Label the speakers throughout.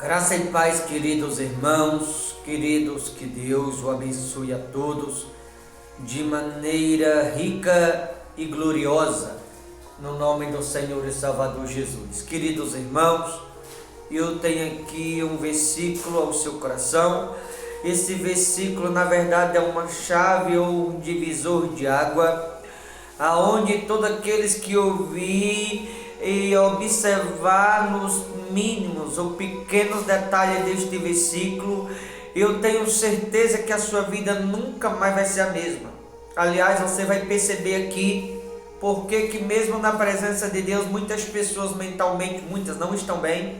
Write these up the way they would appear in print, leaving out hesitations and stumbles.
Speaker 1: Graça e paz, queridos irmãos, queridos, que Deus o abençoe a todos de maneira rica e gloriosa, no nome do Senhor e Salvador Jesus. Queridos irmãos, eu tenho aqui um versículo ao seu coração. Esse versículo, na verdade, é uma chave ou um divisor de água, aonde todos aqueles que ouvir e observar nos mínimos ou pequenos detalhes deste versículo, eu tenho certeza que a sua vida nunca mais vai ser a mesma. Aliás, você vai perceber aqui porque que mesmo na presença de Deus, muitas pessoas mentalmente, muitas não estão bem,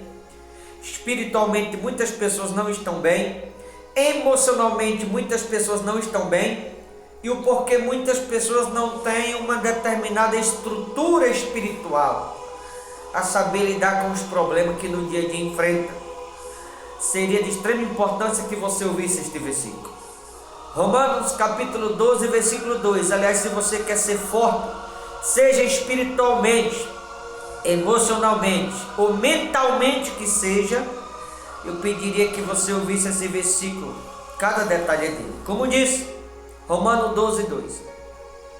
Speaker 1: espiritualmente muitas pessoas não estão bem, emocionalmente muitas pessoas não estão bem, e o porquê muitas pessoas não têm uma determinada estrutura espiritual, a saber lidar com os problemas que no dia a dia enfrenta. Seria de extrema importância que você ouvisse este versículo. Romanos capítulo 12, versículo 2. Aliás, se você quer ser forte, seja espiritualmente, emocionalmente ou mentalmente que seja, eu pediria que você ouvisse esse versículo, cada detalhe dele. Como disse, Romanos 12, 2.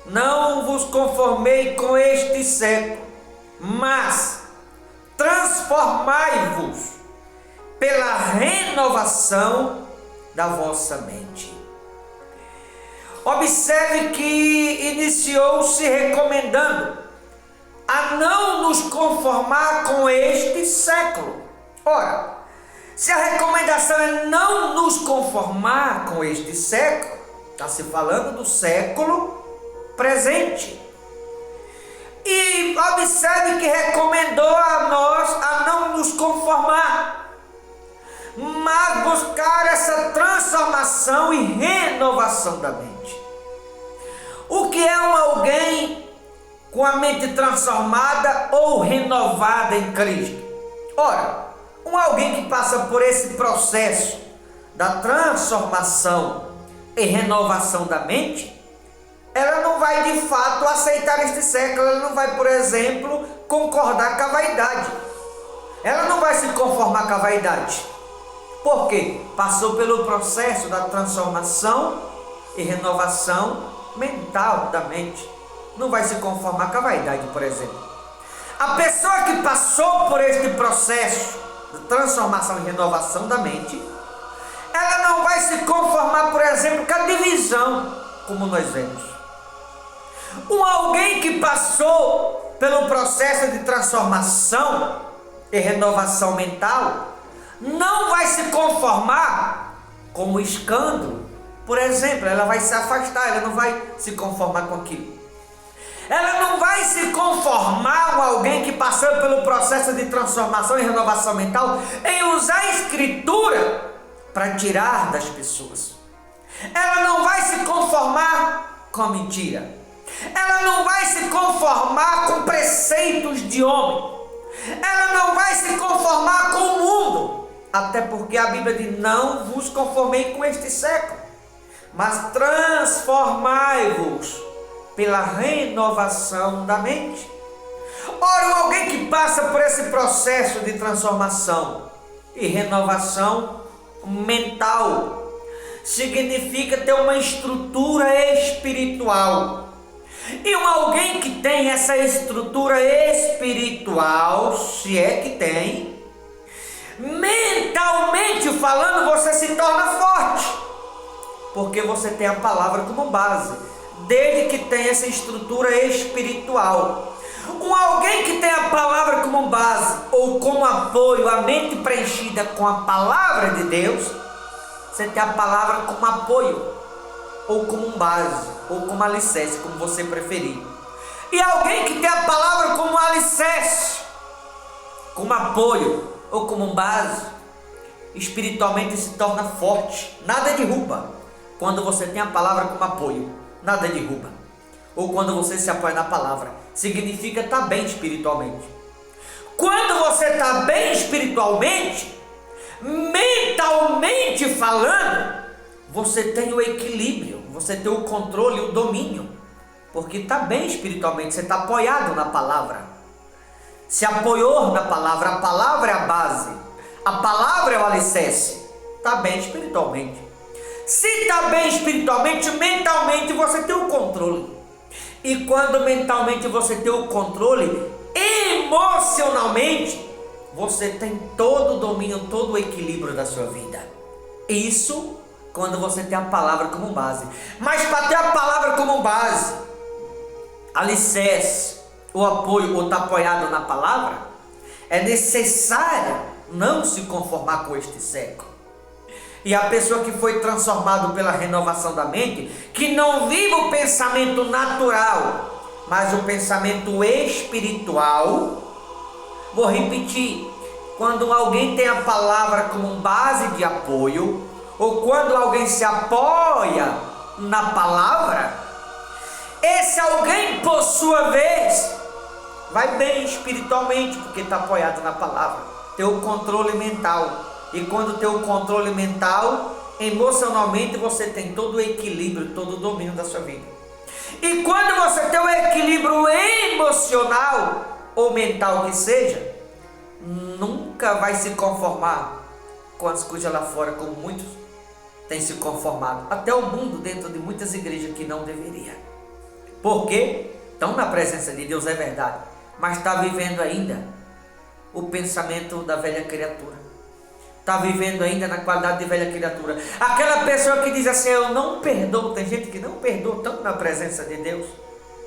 Speaker 1: Não vos conformei com este século, mas transformai-vos pela renovação da vossa mente. Observe que iniciou-se recomendando a não nos conformar com este século. Ora, se a recomendação é não nos conformar com este século, está se falando do século presente. E observe que recomendou a nós a não nos conformar, mas buscar essa transformação e renovação da mente. O que é alguém com a mente transformada ou renovada em Cristo? Ora, alguém que passa por esse processo da transformação e renovação da mente, ela não vai de fato aceitar este século, ela não vai, por exemplo, concordar com a vaidade. Ela não vai se conformar com a vaidade. Por quê? Passou pelo processo da transformação e renovação mental da mente. Não vai se conformar com a vaidade, por exemplo. A pessoa que passou por este processo de transformação e renovação da mente, ela não vai se conformar, por exemplo, com a divisão, como nós vemos. Alguém que passou pelo processo de transformação e renovação mental não vai se conformar com o escândalo, por exemplo. Ela vai se afastar, ela não vai se conformar com aquilo. Ela não vai se conformar com alguém que passou pelo processo de transformação e renovação mental em usar a escritura para tirar das pessoas. Ela não vai se conformar com a mentira. Ela não vai se conformar com preceitos de homem. Ela não vai se conformar com o mundo. Até porque a Bíblia diz: não vos conformei com este século, mas transformai-vos pela renovação da mente. Ora, alguém que passa por esse processo de transformação e renovação mental significa ter uma estrutura espiritual. E alguém que tem essa estrutura espiritual, se é que tem, mentalmente falando, você se torna forte, porque você tem a palavra como base, desde que tem essa estrutura espiritual. Alguém que tem a palavra como base ou como apoio, a mente preenchida com a palavra de Deus, você tem a palavra como apoio, ou como base, ou como alicerce, como você preferir. E alguém que tem a palavra como alicerce, como apoio, ou como base, espiritualmente se torna forte. Nada derruba. Quando você tem a palavra como apoio, nada derruba. Ou quando você se apoia na palavra, significa estar bem espiritualmente. Quando você está bem espiritualmente, mentalmente falando, você tem o equilíbrio, você tem o controle, o domínio, porque está bem espiritualmente, você está apoiado na palavra. Se apoiou na palavra, a palavra é a base. A palavra é o alicerce. Está bem espiritualmente. Se está bem espiritualmente, mentalmente você tem o controle. E quando mentalmente você tem o controle, emocionalmente você tem todo o domínio, todo o equilíbrio da sua vida. Isso quando você tem a palavra como base. Mas para ter a palavra como base, alicerce, o apoio ou estar apoiado na palavra, é necessário não se conformar com este século. E a pessoa que foi transformada pela renovação da mente, que não vive o pensamento natural, mas o pensamento espiritual. Vou repetir: quando alguém tem a palavra como base de apoio, ou quando alguém se apoia na palavra, esse alguém, por sua vez, vai bem espiritualmente, porque está apoiado na palavra. Tem o controle mental. E quando tem o controle mental, emocionalmente você tem todo o equilíbrio, todo o domínio da sua vida. E quando você tem o equilíbrio emocional ou mental que seja, nunca vai se conformar com as coisas lá fora, como muitos têm se conformado. Até o mundo dentro de muitas igrejas que não deveria. Porque estão na presença de Deus, é verdade, mas está vivendo ainda o pensamento da velha criatura. Está vivendo ainda na qualidade de velha criatura. Aquela pessoa que diz assim: eu não perdoo. Tem gente que não perdoa tanto na presença de Deus.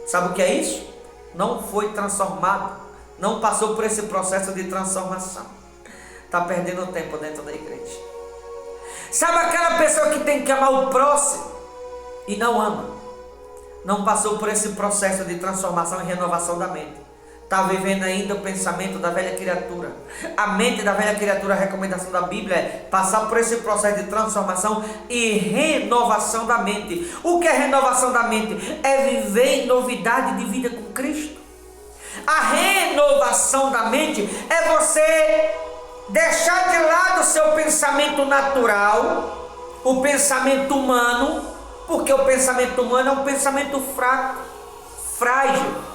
Speaker 1: Sabe o que é isso? Não foi transformado, não passou por esse processo de transformação. Está perdendo tempo dentro da igreja. Sabe aquela pessoa que tem que amar o próximo e não ama? Não passou por esse processo de transformação e renovação da mente. Está vivendo ainda o pensamento da velha criatura. A mente da velha criatura, a recomendação da Bíblia é passar por esse processo de transformação e renovação da mente. O que é renovação da mente? É viver em novidade de vida com Cristo. A renovação da mente é você deixar de lado o seu pensamento natural, o pensamento humano, porque o pensamento humano é um pensamento fraco, frágil.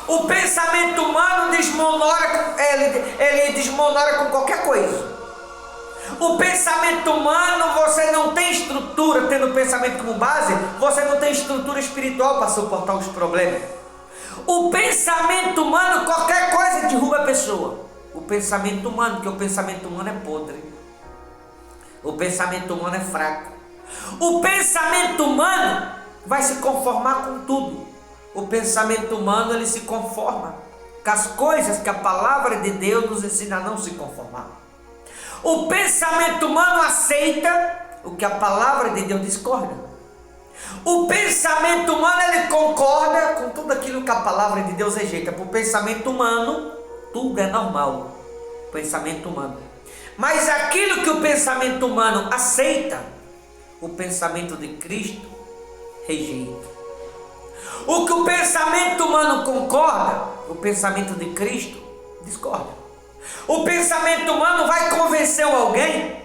Speaker 1: O pensamento humano ele desmonora com qualquer coisa. O pensamento humano, você não tem estrutura, tendo o pensamento como base, você não tem estrutura espiritual para suportar os problemas. O pensamento humano, qualquer coisa derruba a pessoa. O pensamento humano, porque o pensamento humano é podre. O pensamento humano é fraco. O pensamento humano vai se conformar com tudo. O pensamento humano, ele se conforma com as coisas que a palavra de Deus nos ensina a não se conformar. O pensamento humano aceita o que a palavra de Deus discorda. O pensamento humano, ele concorda com tudo aquilo que a palavra de Deus rejeita. Para o pensamento humano, tudo é normal. Pensamento humano. Mas aquilo que o pensamento humano aceita, o pensamento de Cristo rejeita. O que o pensamento humano concorda, o pensamento de Cristo discorda. O pensamento humano vai convencer alguém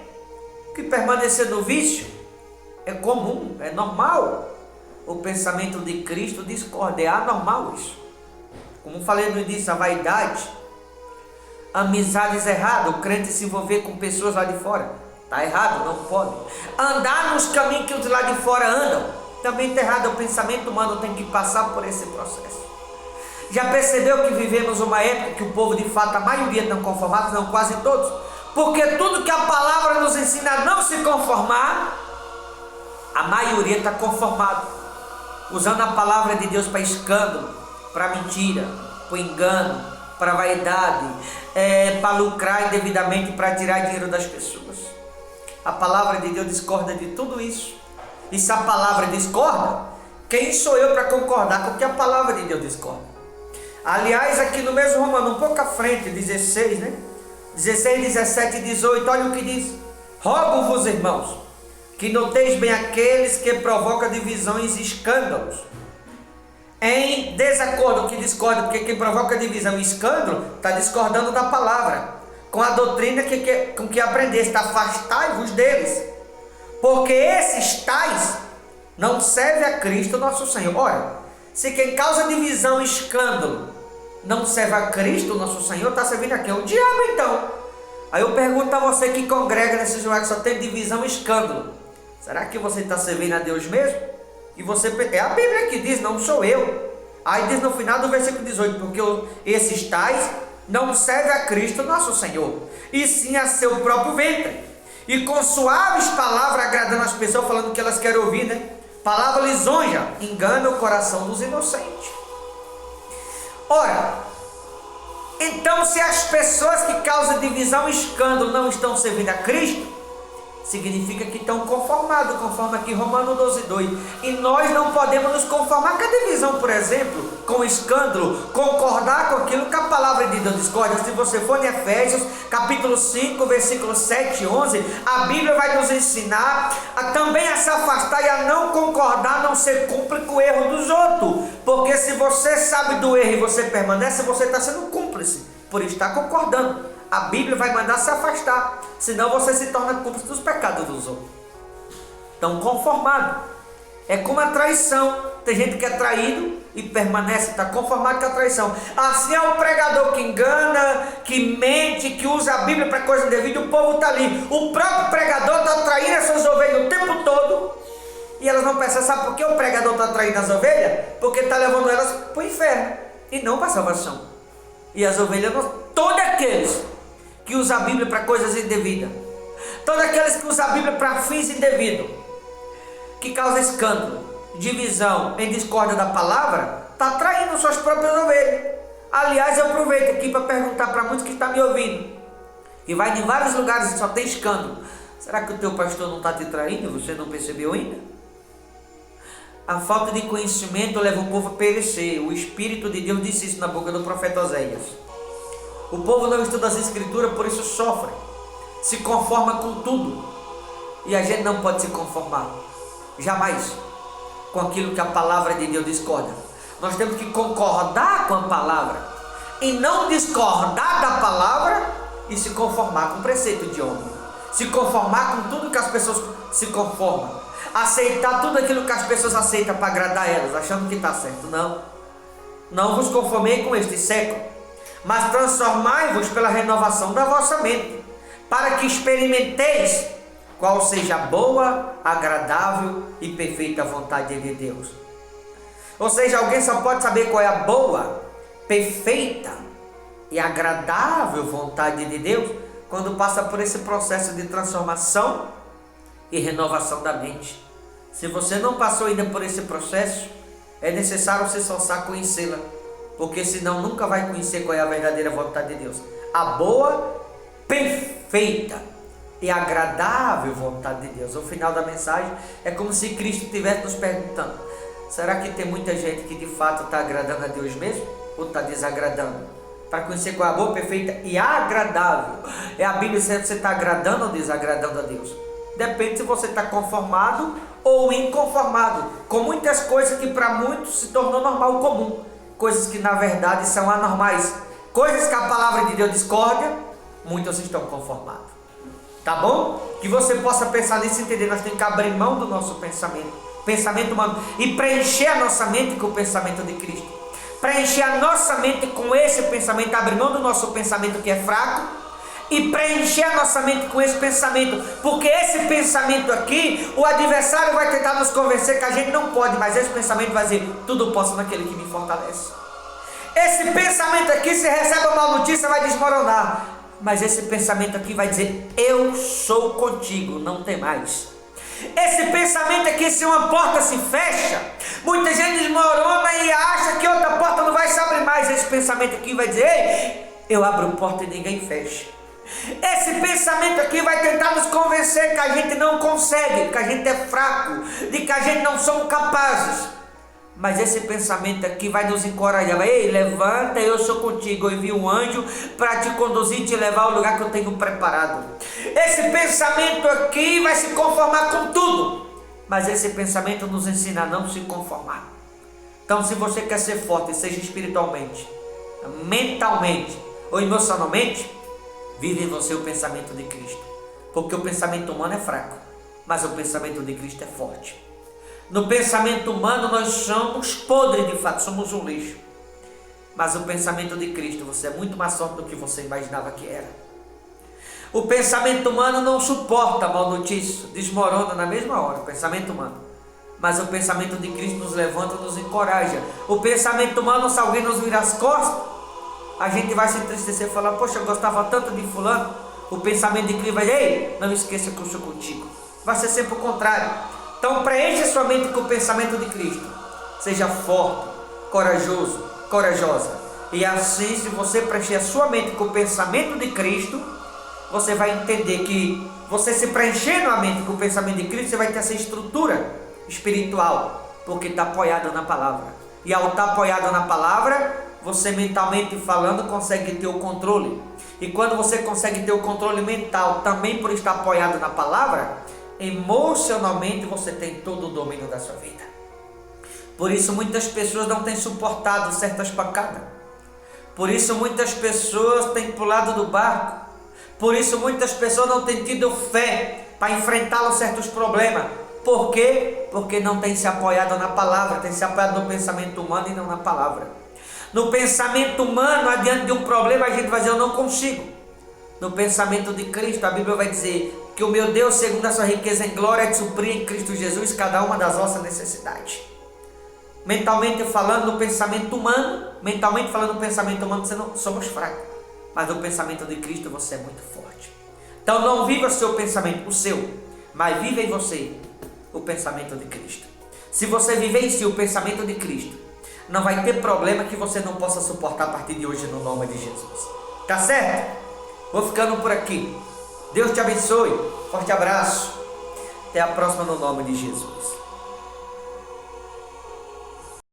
Speaker 1: que permanecer no vício é comum, é normal. O pensamento de Cristo discorda, é anormal isso. Como falei no início, a vaidade, amizades erradas, o crente se envolver com pessoas lá de fora, está errado, não pode. Andar nos caminhos que os lá de fora andam, também está errado. O pensamento humano tem que passar por esse processo. Já percebeu que vivemos uma época que o povo, de fato, a maioria estão conformados, não quase todos, porque tudo que a palavra nos ensina a não se conformar, a maioria está conformado, usando a palavra de Deus para escândalo, para mentira, para engano, para vaidade, para lucrar indevidamente, para tirar dinheiro das pessoas. A palavra de Deus discorda de tudo isso. E se a palavra discorda, quem sou eu para concordar com o que a palavra de Deus discorda? Aliás, aqui no mesmo Romano, um pouco à frente, 16, né? 16, 17 e 18, olha o que diz: rogo-vos, irmãos, que noteis bem aqueles que provocam divisões e escândalos, em desacordo, que discorda, porque quem provoca divisão e escândalo está discordando da palavra, com a doutrina com que aprendeste, afastai-vos deles, porque esses tais não servem a Cristo nosso Senhor. Ora, se quem causa divisão e escândalo não serve a Cristo nosso Senhor, está servindo a quem? O diabo então. Aí eu pergunto a você que congrega nesses lugares que só tem divisão e escândalo. Será que você está servindo a Deus mesmo? E você, é a Bíblia que diz, não sou eu. Aí diz no final do versículo 18, porque esses tais não servem a Cristo nosso Senhor, e sim a seu próprio ventre. E com suaves palavras agradando as pessoas, falando que elas querem ouvir, né? Palavra lisonja, engana o coração dos inocentes. Ora, então se as pessoas que causam divisão e escândalo não estão servindo a Cristo, significa que estão conformados, conforme aqui Romanos 12:2. E nós não podemos nos conformar com a divisão, por exemplo, com o escândalo, concordar com aquilo que a palavra de Deus discorda. Se você for em Efésios, capítulo 5, versículos 7 e 11, a Bíblia vai nos ensinar também a se afastar e a não concordar, a não ser cúmplice com o erro dos outros. Porque se você sabe do erro e você permanece, você está sendo cúmplice, por estar concordando. A Bíblia vai mandar se afastar, senão você se torna cúmplice dos pecados dos outros. Então, conformado. É como a traição. Tem gente que é traído e permanece, está conformado com a traição. Assim é o pregador que engana, que mente, que usa a Bíblia para coisa indevida. O povo está ali. O próprio pregador está traindo essas ovelhas o tempo todo. E elas não pensam, sabe por que o pregador está traindo as ovelhas? Porque está levando elas para o inferno e não para a salvação. E as ovelhas, todos aqueles que usam a Bíblia para coisas indevidas, todos aqueles que usam a Bíblia para fins indevidos, que causam escândalo, divisão, em discórdia da palavra, está traindo suas próprias ovelhas. Aliás, eu aproveito aqui para perguntar para muitos que estão me ouvindo, que vai em vários lugares e só tem escândalo: será que o teu pastor não está te traindo e você não percebeu ainda? A falta de conhecimento leva o povo a perecer. O Espírito de Deus disse isso na boca do profeta Oséias. O povo não estuda as Escrituras, por isso sofre, se conforma com tudo. E a gente não pode se conformar, jamais, com aquilo que a palavra de Deus discorda. Nós temos que concordar com a palavra, e não discordar da palavra e se conformar com o preceito de homem. Se conformar com tudo que as pessoas se conformam. Aceitar tudo aquilo que as pessoas aceitam para agradar elas, achando que está certo. Não. Não vos conformei com este século, mas transformai-vos pela renovação da vossa mente, para que experimenteis qual seja a boa, agradável e perfeita vontade de Deus. Ou seja, alguém só pode saber qual é a boa, perfeita e agradável vontade de Deus quando passa por esse processo de transformação e renovação da mente. Se você não passou ainda por esse processo, é necessário se esforçar a conhecê-la, porque senão nunca vai conhecer qual é a verdadeira vontade de Deus. A boa, perfeita e agradável vontade de Deus. O final da mensagem é como se Cristo estivesse nos perguntando: será que tem muita gente que de fato está agradando a Deus mesmo? Ou está desagradando? Para conhecer qual é a boa, perfeita e agradável. É a Bíblia dizendo se você está agradando ou desagradando a Deus. Depende se você está conformado ou inconformado com muitas coisas que para muitos se tornou normal, comum. Coisas que na verdade são anormais. Coisas que a palavra de Deus discorda, muitos estão conformados. Tá bom? Que você possa pensar nisso e entender. Nós temos que abrir mão do nosso pensamento humano, e preencher a nossa mente com o pensamento de Cristo. Preencher a nossa mente com esse pensamento, abrir mão do nosso pensamento que é fraco, e preencher a nossa mente com esse pensamento, porque esse pensamento aqui, o adversário vai tentar nos convencer que a gente não pode, mas esse pensamento vai dizer: tudo posso naquele que me fortalece. Esse pensamento aqui, se recebe uma notícia, vai desmoronar, mas esse pensamento aqui vai dizer: eu sou contigo, não tem mais. Esse pensamento aqui, se uma porta se fecha, muita gente desmorona e acha que outra porta não vai se abrir mais. Esse pensamento aqui vai dizer: ei, eu abro porta e ninguém fecha. Esse pensamento aqui vai tentar nos convencer que a gente não consegue, que a gente é fraco, de que a gente não somos capazes. Mas esse pensamento aqui vai nos encorajar: ei, levanta, eu sou contigo, eu envio um anjo para te conduzir e te levar ao lugar que eu tenho preparado. Esse pensamento aqui vai se conformar com tudo, mas esse pensamento nos ensina a não se conformar. Então, se você quer ser forte, seja espiritualmente, mentalmente ou emocionalmente, vive em você o pensamento de Cristo, porque o pensamento humano é fraco, mas o pensamento de Cristo é forte. No pensamento humano nós somos podres, de fato, somos um lixo, mas o pensamento de Cristo, você é muito mais forte do que você imaginava que era. O pensamento humano não suporta mal notícia, desmorona na mesma hora, o pensamento humano. Mas o pensamento de Cristo nos levanta, nos encoraja. O pensamento humano, se alguém nos virar as costas, a gente vai se entristecer e falar, poxa, eu gostava tanto de fulano. O pensamento de Cristo vai dizer, ei, não esqueça que eu sou contigo. Vai ser sempre o contrário. Então preencha sua mente com o pensamento de Cristo. Seja forte, corajoso, corajosa. E assim, se você preencher a sua mente com o pensamento de Cristo, você vai entender que você se preenchendo a mente com o pensamento de Cristo, você vai ter essa estrutura espiritual, porque está apoiado na palavra. E ao estar apoiado na palavra, você mentalmente falando consegue ter o controle. E quando você consegue ter o controle mental, também por estar apoiado na palavra, emocionalmente você tem todo o domínio da sua vida. Por isso muitas pessoas não têm suportado certas pancadas. Por isso muitas pessoas têm pulado do barco. Por isso muitas pessoas não têm tido fé para enfrentar certos problemas. Por quê? Porque não tem se apoiado na palavra, tem se apoiado no pensamento humano e não na palavra. No pensamento humano, adiante de um problema, a gente vai dizer, eu não consigo. No pensamento de Cristo, a Bíblia vai dizer que o meu Deus, segundo a sua riqueza em glória, te suprir em Cristo Jesus cada uma das vossas necessidades. Mentalmente falando, no pensamento humano, você não somos fracos. Mas no pensamento de Cristo você é muito forte. Então não viva o seu pensamento, o seu, mas viva em você o pensamento de Cristo. Se você viver em si o pensamento de Cristo, não vai ter problema que você não possa suportar a partir de hoje, no nome de Jesus. Tá certo? Vou ficando por aqui. Deus te abençoe. Forte abraço. Até a próxima, no nome de Jesus.